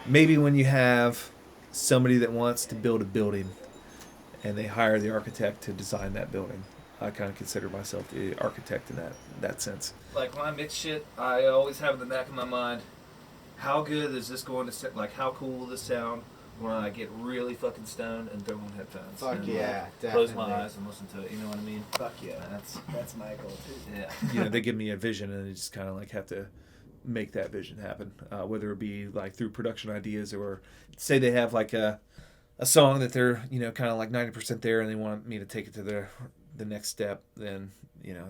maybe when you have somebody that wants to build a building and they hire the architect to design that building. I kind of consider myself the architect in that sense. Like when I mix shit, I always have in the back of my mind, how good is this going to sound? Like how cool will this sound when I get really fucking stoned and throw on headphones? Fuck and yeah, close definitely. my eyes and listen to it. You know what I mean? Fuck yeah, that's my goal too. Yeah. They give me a vision and I just kind of like have to make that vision happen. Whether it be like through production ideas or say they have like a song that they're kind of like 90% there and they want me to take it to the next step, then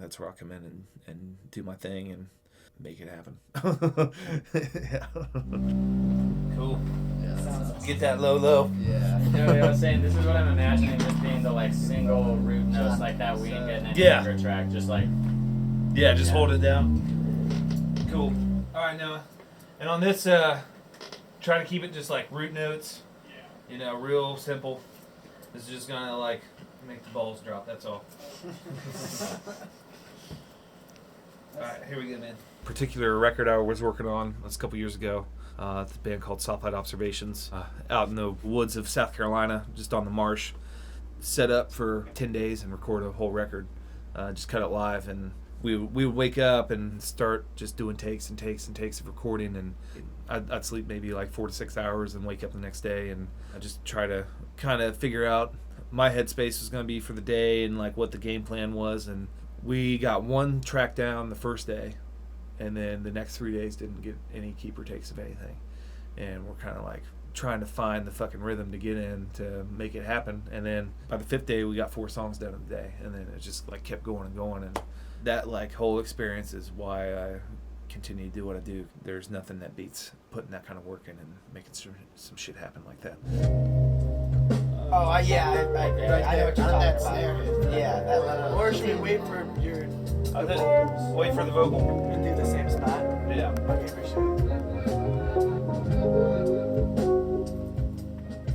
that's where I'll come in and do my thing and make it happen. Yeah. Cool. Yeah. Get that low. Yeah. I was saying, this is what I'm imagining this being the like single root notes like that we ain't getting any longer track, just like hold it down. Cool. All right, Noah. And on this, try to keep it just like root notes. Real simple. This is just gonna like make the balls drop. That's all. All right, here we go, man. Particular record I was working on a couple years ago. It's a band called Southside Observations, out in the woods of South Carolina, just on the marsh. Set up for 10 days and record a whole record. Just cut it live, and we would wake up and start just doing takes and takes and takes of recording, and I'd sleep maybe like 4 to 6 hours and wake up the next day, and I just try to kind of figure out my headspace was going to be for the day and like what the game plan was. And we got one track down the first day, and then the next 3 days didn't get any keeper takes of anything, and we're kind of like trying to find the fucking rhythm to get in to make it happen. And then by the 5th day we got 4 songs done in a day, and then it just like kept going and going. And that like whole experience is why I continue to do what I do. There's nothing that beats putting that kind of work in and making some shit happen like that. Oh, yeah, I know what you're talking that about. snare. Yeah, that level. Or should we wait for your Wait for the vocal. and do the same spot? Yeah. Okay, for sure.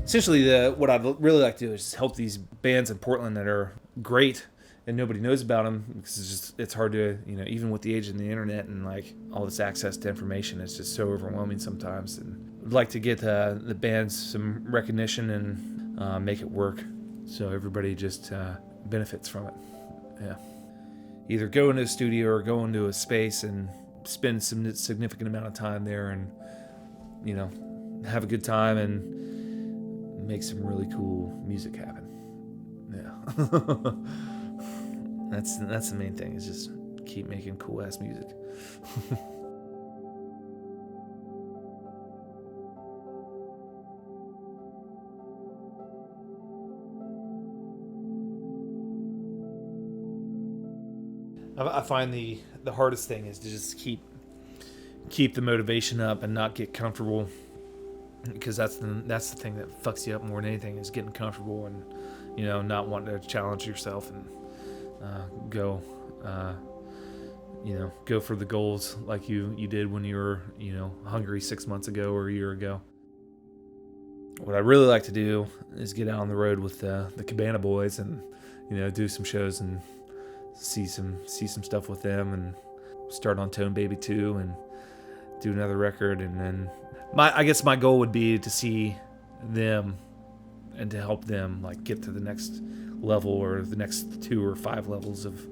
Essentially, what I'd really like to do is just help these bands in Portland that are great and nobody knows about them, because it's hard to, even with the age of the internet and like all this access to information, it's just so overwhelming sometimes. And I'd like to get the bands some recognition and make it work so everybody just benefits from it. Yeah. Either go into a studio or go into a space and spend some significant amount of time there and, have a good time and make some really cool music happen. Yeah. That's the main thing, is just keep making cool ass music. I find the hardest thing is to just keep the motivation up and not get comfortable, because that's the thing that fucks you up more than anything, is getting comfortable and not wanting to challenge yourself and go for the goals like you did when you were hungry 6 months ago or a year ago. What I really like to do is get out on the road with the Cabana Boys and do some shows and see some stuff with them, and start on Tone Baby 2 and do another record. And then I guess my goal would be to see them and to help them like get to the next level, or the next 2 or 5 levels of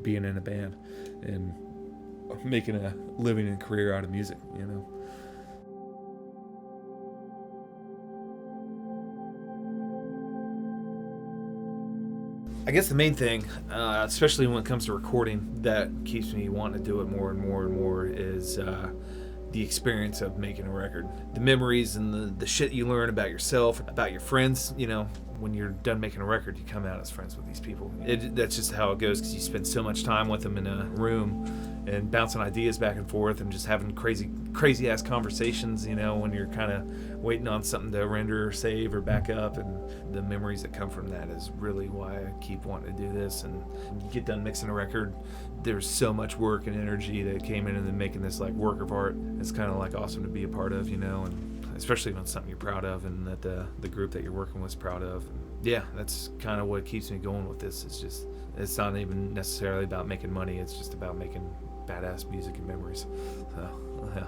being in a band and making a living and career out of music. I guess the main thing, especially when it comes to recording, that keeps me wanting to do it more and more and more is the experience of making a record. The memories and the shit you learn about yourself, about your friends. When you're done making a record, you come out as friends with these people. That's just how it goes, because you spend so much time with them in a room and bouncing ideas back and forth and just having crazy ass conversations, when you're kind of waiting on something to render or save or back up. And the memories that come from that is really why I keep wanting to do this. And when you get done mixing a record, there's so much work and energy that came into making this like work of art. It's kind of like awesome to be a part of, and especially when it's something you're proud of and that the group that you're working with is proud of. Yeah, that's kind of what keeps me going with this. It's not even necessarily about making money. It's just about making badass music and memories. So, yeah.